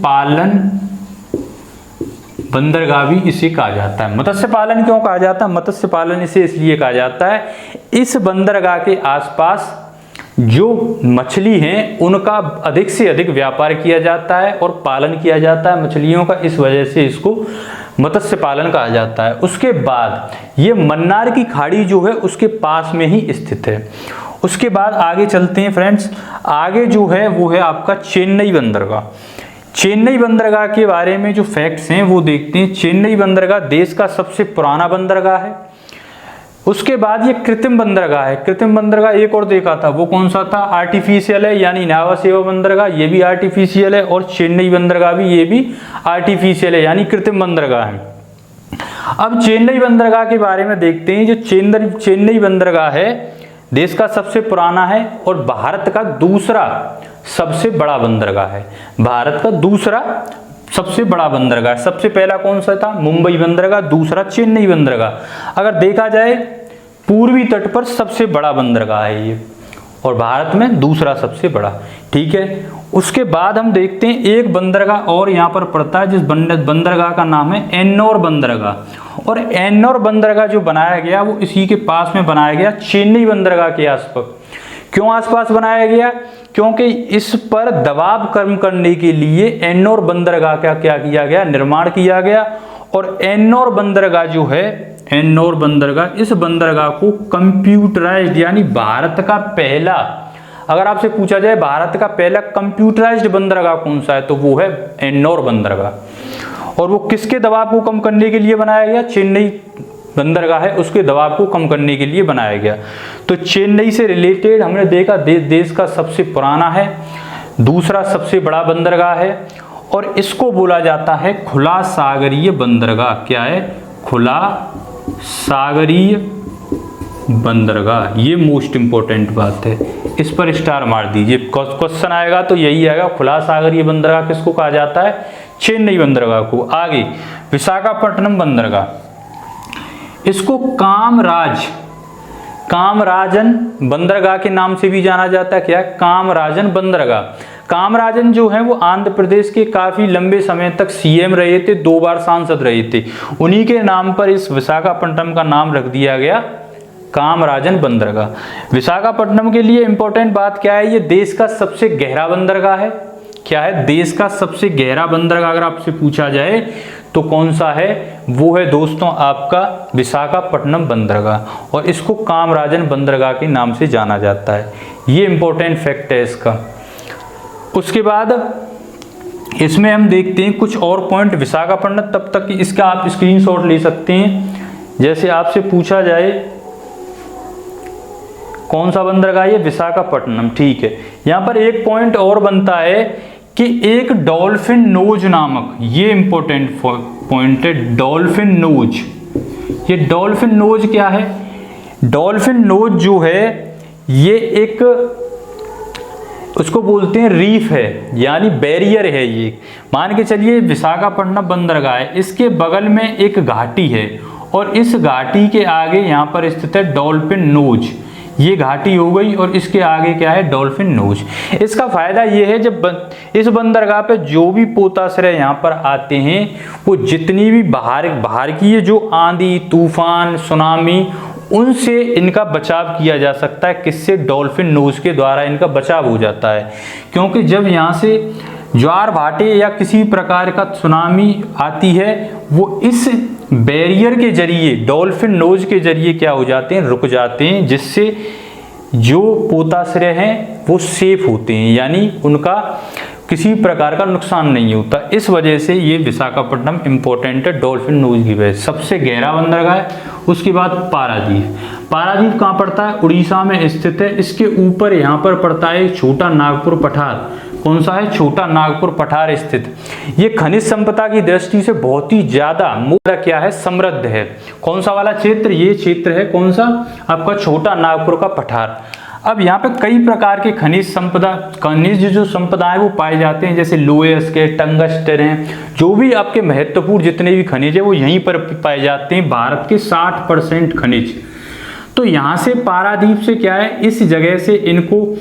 पालन बंदरगाह भी इसे कहा जाता है। मत्स्य पालन क्यों कहा जाता है? मत्स्य पालन इसे इसलिए कहा जाता है, इस बंदरगाह के आसपास जो मछली हैं उनका अधिक से अधिक व्यापार किया जाता है और पालन किया जाता है मछलियों का। इस वजह से इसको मत्स्य पालन कहा जाता है। उसके बाद ये मन्नार की खाड़ी जो है उसके पास में ही स्थित है। उसके बाद आगे चलते हैं फ्रेंड्स। आगे जो है वो है आपका चेन्नई बंदरगाह। चेन्नई बंदरगाह के बारे में जो फैक्ट्स हैं वो देखते हैं। चेन्नई बंदरगाह देश का सबसे पुराना बंदरगाह है। उसके बाद ये कृत्रिम बंदरगाह है। कृत्रिम बंदरगाह एक और देखा था, वो कौन सा था? आर्टिफिशियल है, यानी नावा सेवा बंदरगाह, ये भी आर्टिफिशियल है। और चेन्नई बंदरगाह भी, ये भी आर्टिफिशियल है, यानी कृत्रिम बंदरगाह है। अब चेन्नई बंदरगाह के बारे में देखते हैं। जो चेन्नई बंदरगाह है देश का सबसे पुराना है और भारत का दूसरा सबसे बड़ा बंदरगाह है। भारत का दूसरा सबसे बड़ा बंदरगाह। सबसे पहला कौन सा था? मुंबई बंदरगाह, दूसरा चेन्नई बंदरगाह। अगर देखा जाए पूर्वी तट पर सबसे बड़ा बंदरगाह है ये, और भारत में दूसरा सबसे बड़ा। ठीक है, उसके बाद हम देखते हैं एक बंदरगाह और यहाँ पर पड़ता है, जिस बंदरगाह का नाम है एन्नौर बंदरगाह। और एन्नौर बंदरगाह जो बनाया गया वो इसी के पास में बनाया गया, चेन्नई बंदरगाह के आसपास। क्यों आसपास बनाया गया? क्योंकि इस पर दबाव कम करने के लिए एन्नौर बंदरगाह का क्या किया गया? निर्माण किया गया। और एन्नौर बंदरगाह जो है, एन्नौर बंदरगाह, इस बंदरगाह को कंप्यूटराइज्ड, यानी भारत का पहला, अगर आपसे पूछा जाए भारत का पहला कंप्यूटराइज्ड बंदरगाह कौन सा है, तो वो है एन्नौर बंदरगाह। और वो किसके दबाव को कम करने के लिए बनाया गया? चेन्नई बंदरगाह है उसके दबाव को कम करने के लिए बनाया गया। तो चेन्नई से रिलेटेड हमने देखा देश का सबसे पुराना है, दूसरा सबसे बड़ा बंदरगाह है, और इसको बोला जाता है खुला सागरीय बंदरगाह। क्या है? खुला सागरीय बंदरगाह। ये मोस्ट इंपॉर्टेंट बात है, इस पर स्टार मार दीजिए। क्वेश्चन आएगा तो यही आएगा, खुला सागरीय बंदरगाह किसको कहा जाता है? चेन्नई बंदरगाह को। आगे विशाखापट्टनम बंदरगाह, इसको कामराजन बंदरगाह के नाम से भी जाना जाता है। क्या? कामराजन बंदरगाह। कामराजन जो है वो आंध्र प्रदेश के काफी लंबे समय तक सीएम रहे थे, 2 बार सांसद रहे थे। उन्हीं के नाम पर इस विशाखापट्टनम का नाम रख दिया गया कामराजन बंदरगाह। विशाखापट्टनम के लिए इंपॉर्टेंट बात क्या है, ये देश का सबसे गहरा बंदरगाह है। क्या है? देश का सबसे गहरा बंदरगाह अगर आपसे पूछा जाए तो कौन सा है? वो है दोस्तों आपका विशाखापट्टनम बंदरगाह, और इसको कामराजन बंदरगाह के नाम से जाना जाता है। ये इंपॉर्टेंट फैक्ट है इसका। उसके बाद इसमें हम देखते हैं कुछ और पॉइंट विशाखापट्टनम, तब तक इसका आप स्क्रीनशॉट ले सकते हैं। जैसे आपसे पूछा जाए कौन सा बंदरगाह है? विशाखापट्टनम, ठीक है। यहाँ पर एक पॉइंट और बनता है कि एक डॉल्फिन नोज नामक, ये इंपॉर्टेंट पॉइंट है, डॉल्फिन नोज। ये डॉल्फिन नोज क्या है? डॉल्फिन नोज जो है ये एक, उसको बोलते हैं रीफ है, यानी बैरियर है। ये मान के चलिए विशाखापट्टनम बंदरगाह है, इसके बगल में एक घाटी है और इस घाटी के आगे यहाँ पर स्थित है डॉल्फिन नोज। ये घाटी हो गई और इसके आगे क्या है? Dolphin nose. इसका फायदा ये है जब इस बंदरगाह पे जो भी पोताश्रय यहाँ पर आते हैं वो जितनी भी बाहर की ये जो आंधी तूफान सुनामी, उनसे इनका बचाव किया जा सकता है। किससे? डॉल्फिन नोज के द्वारा इनका बचाव हो जाता है। क्योंकि जब यहाँ से ज्वार भाटे या किसी प्रकार का सुनामी आती है वो इस बैरियर के जरिए, डॉल्फिन नोज के जरिए क्या हो जाते हैं? रुक जाते हैं, जिससे जो पोताश्रय हैं वो सेफ होते हैं, यानी उनका किसी प्रकार का नुकसान नहीं होता। इस वजह से ये विशाखापट्टनम इंपॉर्टेंट है डॉल्फिन नोज की वजह से। सबसे गहरा बंदरगाह है। उसके बाद पारादीप। पारादीप कहाँ पड़ता है? उड़ीसा में स्थित है। इसके ऊपर यहाँ पर पड़ता है छोटा नागपुर पठार। कौन सा है? छोटा नागपुर पठार स्थित। ये खनिज संपदा की दृष्टि से बहुत ही ज्यादा क्या है? समृद्ध है। कौन सा वाला क्षेत्र? ये क्षेत्र है कौन सा? आपका छोटा नागपुर का पठार। अब यहाँ पे कई प्रकार के खनिज जो संपदा है वो पाए जाते हैं, जैसे लोयस के, टंगस्टन हैं, जो भी आपके महत्वपूर्ण जितने भी खनिज है वो यहीं पर पाए जाते हैं। भारत के 60% खनिज। तो यहाँ से पारादीप से क्या है? इस जगह से इनको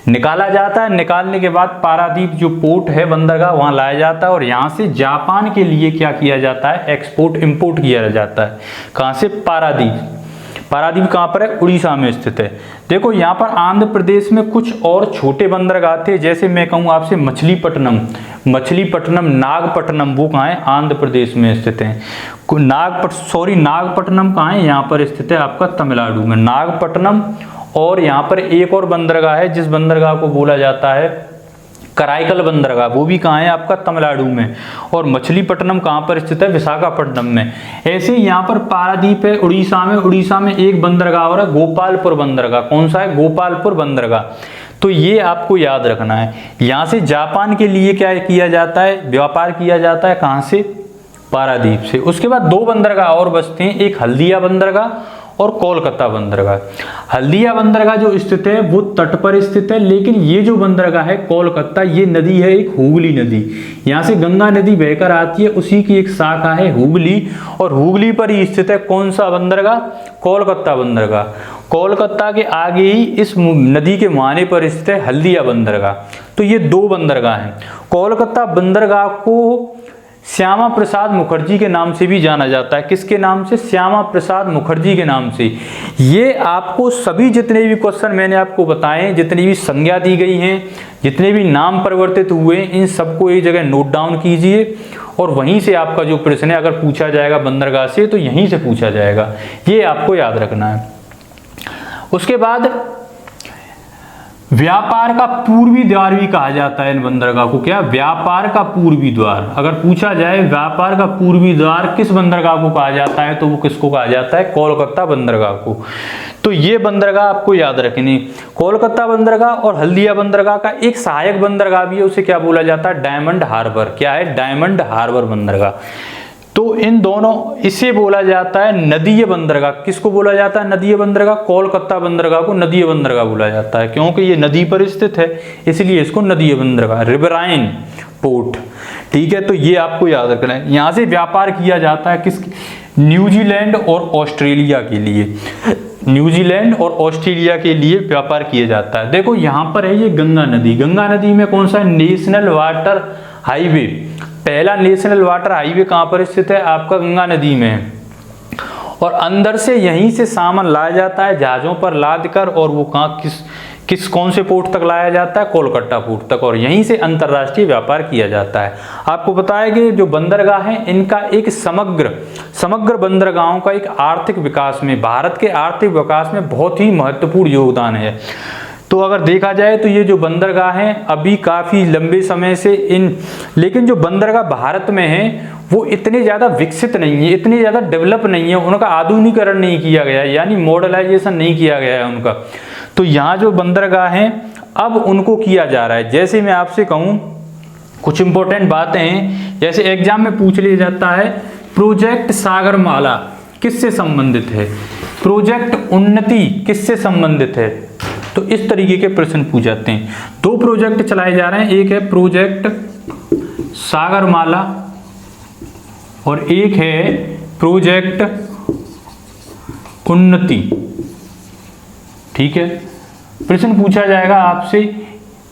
निकाला जाता है। निकालने के बाद पारादीप जो पोर्ट है बंदरगाह, वहां लाया जाता है और यहाँ से जापान के लिए क्या किया जाता है? एक्सपोर्ट इंपोर्ट किया जाता है। कहाँ से? पारादीप। पारादीप कहाँ पर है? उड़ीसा में स्थित है। देखो यहाँ पर आंध्र प्रदेश में कुछ और छोटे बंदरगाह थे, जैसे मैं कहूँ आपसे मछलीपट्टनम, नागपट्टनम, वो कहाँ है? आंध्र प्रदेश में स्थित है। नागपट्टनम कहाँ है? यहाँ पर स्थित है आपका तमिलनाडु में, नागपट्टनम। और यहाँ पर एक और बंदरगाह है जिस बंदरगाह को बोला जाता है कराईकल बंदरगाह, वो भी कहाँ है? आपका तमिलनाडु में। और मछलीपट्टनम कहाँ पर स्थित है? विशाखापट्टनम में। ऐसे यहाँ पर पारादीप है उड़ीसा में। उड़ीसा में एक बंदरगाह और है गोपालपुर बंदरगाह। कौन सा है? गोपालपुर बंदरगाह। तो ये आपको याद रखना है। यहाँ से जापान के लिए क्या किया जाता है? व्यापार किया जाता है। कहाँ से? पारादीप से। उसके बाद 2 बंदरगाह और बचते हैं, एक हल्दिया बंदरगाह और कोलकाता बंदरगाह। हल्दिया बंदरगाह जो स्थित है वो तट पर स्थित है, लेकिन ये जो बंदरगाह है कोलकाता, ये नदी है एक हुगली नदी। यहाँ से गंगा नदी बहकर आती है, उसी की एक शाखा है हुगली, और हुगली पर ही स्थित है कौन सा बंदरगाह? कोलकाता बंदरगाह। कोलकाता के आगे ही इस नदी के मुहाने पर स्थित है हल्दिया बंदरगाह। तो ये 2 बंदरगाह हैं। कोलकाता बंदरगाह को श्यामा प्रसाद मुखर्जी के नाम से भी जाना जाता है। किसके नाम से? श्यामा प्रसाद मुखर्जी के नाम से। ये आपको सभी जितने भी क्वेश्चन मैंने आपको बताए, जितनी भी संज्ञा दी गई हैं, जितने भी नाम परिवर्तित हुए, इन सबको एक जगह नोट डाउन कीजिए और वहीं से आपका जो प्रश्न है अगर पूछा जाएगा बंदरगाह से तो यहीं से पूछा जाएगा। ये आपको याद रखना है। उसके बाद व्यापार का पूर्वी द्वार भी कहा जाता है इन बंदरगाह को। क्या? व्यापार का पूर्वी द्वार। अगर पूछा जाए व्यापार का पूर्वी द्वार किस बंदरगाह को कहा जाता है तो वो किसको कहा जाता है? कोलकाता बंदरगाह को। तो ये बंदरगाह आपको याद रखनी। कोलकाता बंदरगाह और हल्दिया बंदरगाह का एक सहायक बंदरगाह भी है, उसे क्या बोला जाता है? Diamond harbour. क्या है? डायमंड हार्बर बंदरगाह। तो इन दोनों, इसे बोला जाता है नदीय बंदरगाह। किसको बोला जाता है नदीय बंदरगाह? कोलकाता बंदरगाह को नदीय बंदरगाह बोला जाता है, क्योंकि ये नदी पर स्थित है, इसलिए इसको नदीय बंदरगाह, रिवराइन पोर्ट। ठीक है, तो ये आपको याद रखना है। यहाँ से व्यापार किया जाता है किस? न्यूजीलैंड और ऑस्ट्रेलिया के लिए। न्यूजीलैंड और ऑस्ट्रेलिया के लिए व्यापार किया जाता है। देखो यहाँ पर है ये गंगा नदी। गंगा नदी में कौन सा नेशनल वाटर हाईवे, पहला नेशनल वाटर हाईवे कहाँ पर स्थित है? आपका गंगा नदी में है। और अंदर से यहीं से सामान लाया जाता है जहाज़ों पर लाद कर, और वो कहाँ कौन से पोर्ट तक लाया जाता है? कोलकाता पोर्ट तक, और यहीं से अंतर्राष्ट्रीय व्यापार किया जाता है। आपको पता है कि जो बंदरगाह हैं इनका एक समग्र बंदरगाहों का एक आर्थिक विकास में, भारत के आर्थिक विकास में बहुत ही महत्वपूर्ण योगदान है। तो अगर देखा जाए तो ये जो बंदरगाह हैं अभी काफ़ी लंबे समय से लेकिन जो बंदरगाह भारत में हैं वो इतने ज़्यादा विकसित नहीं है, इतने ज़्यादा डेवलप नहीं है, उनका आधुनिकीकरण नहीं किया गया है, यानी मॉडर्नाइजेशन नहीं किया गया है उनका। तो यहाँ जो बंदरगाह हैं अब उनको किया जा रहा है। जैसे मैं आपसे कहूँ कुछ इंपॉर्टेंट बातें हैं, जैसे एग्जाम में पूछ लिया जाता है प्रोजेक्ट सागरमाला किससे संबंधित है, प्रोजेक्ट उन्नति किससे संबंधित है, तो इस तरीके के प्रश्न पूछ जाते हैं। दो प्रोजेक्ट चलाए जा रहे हैं, एक है प्रोजेक्ट सागरमाला और एक है प्रोजेक्ट उन्नति। ठीक है, प्रश्न पूछा जाएगा आपसे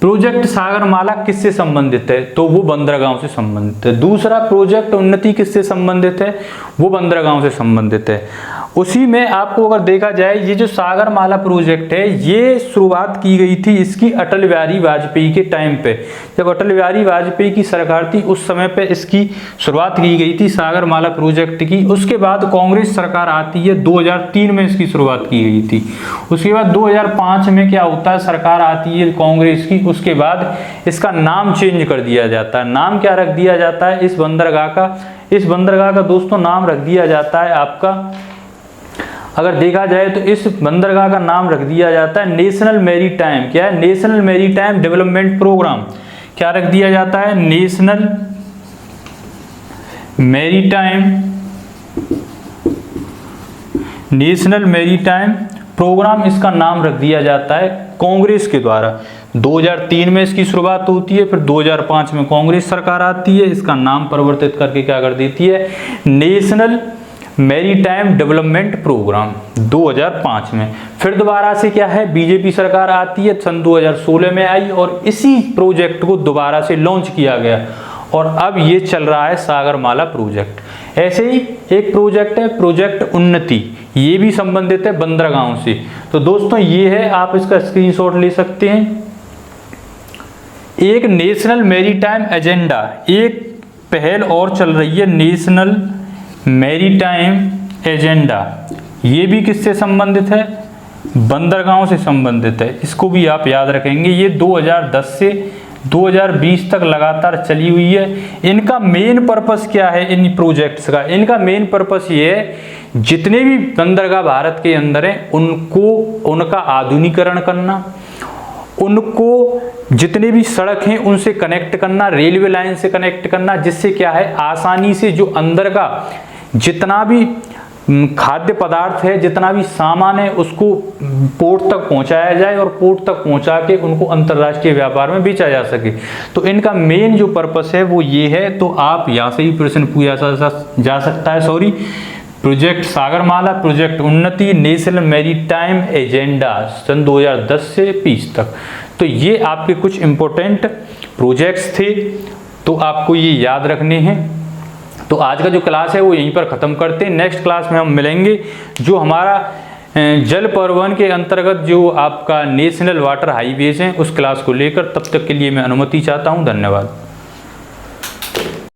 प्रोजेक्ट सागरमाला किससे संबंधित है, तो वो बंदरगाहों से संबंधित है। दूसरा प्रोजेक्ट उन्नति किससे संबंधित है, वो बंदरगाहों से संबंधित है। उसी में आपको अगर देखा जाए ये जो सागरमाला प्रोजेक्ट है ये शुरुआत की गई थी इसकी अटल बिहारी वाजपेयी के टाइम पे। जब अटल बिहारी वाजपेयी की सरकार थी उस समय पे इसकी शुरुआत की गई थी सागरमाला प्रोजेक्ट की। उसके बाद कांग्रेस सरकार आती है, 2003 में इसकी शुरुआत की गई थी। उसके बाद 2005 में क्या होता है, सरकार आती है कांग्रेस की, उसके बाद इसका नाम चेंज कर दिया जाता है। नाम क्या रख दिया जाता है इस बंदरगाह का दोस्तों नाम रख दिया जाता है आपका, अगर देखा जाए तो इस बंदरगाह का नाम रख दिया जाता है नेशनल मैरीटाइम, क्या है, नेशनल मैरीटाइम डेवलपमेंट प्रोग्राम। क्या रख दिया जाता है, नेशनल मैरीटाइम प्रोग्राम, इसका नाम रख दिया जाता है कांग्रेस के द्वारा। 2003 में इसकी शुरुआत होती है, फिर 2005 में कांग्रेस सरकार आती है, इसका नाम परिवर्तित करके क्या कर देती है, नेशनल मैरीटाइम डेवलपमेंट प्रोग्राम 2005 में। फिर दोबारा से क्या है, बीजेपी सरकार आती है, सन 2016 में आई और इसी प्रोजेक्ट को दोबारा से लॉन्च किया गया और अब ये चल रहा है सागरमाला प्रोजेक्ट। ऐसे ही एक प्रोजेक्ट है प्रोजेक्ट उन्नति, ये भी संबंधित है बंदरगाहों से। तो दोस्तों ये है, आप इसका स्क्रीनशॉट ले सकते हैं। एक नेशनल मैरीटाइम एजेंडा, एक पहल और चल रही है नेशनल मैरीटाइम एजेंडा, ये भी किससे संबंधित है, बंदरगाहों से संबंधित है। इसको भी आप याद रखेंगे। ये 2010 से 2020 तक लगातार चली हुई है। इनका मेन पर्पस क्या है इन प्रोजेक्ट्स का, इनका मेन पर्पस ये है जितने भी बंदरगाह भारत के अंदर हैं उनका आधुनिकीकरण करना, उनको जितने भी सड़क हैं उनसे कनेक्ट करना, रेलवे लाइन से कनेक्ट करना, जिससे क्या है आसानी से जो अंदर का जितना भी खाद्य पदार्थ है, जितना भी सामान है उसको पोर्ट तक पहुंचाया जाए और पोर्ट तक पहुंचा के उनको अंतर्राष्ट्रीय व्यापार में बेचा जा सके। तो इनका मेन जो पर्पस है वो ये है। तो आप यहाँ से ही प्रश्न पूछा जा सकता है। प्रोजेक्ट सागरमाला, प्रोजेक्ट उन्नति, नेशनल मैरीटाइम एजेंडा सन 2010 से 20 तक। तो ये आपके कुछ इम्पोर्टेंट प्रोजेक्ट्स थे, तो आपको ये याद रखने हैं। तो आज का जो क्लास है वो यहीं पर ख़त्म करते हैं। नेक्स्ट क्लास में हम मिलेंगे जो हमारा जल परिवहन के अंतर्गत जो आपका नेशनल वाटर हाईवेज हैं उस क्लास को लेकर। तब तक के लिए मैं अनुमति चाहता हूँ। धन्यवाद।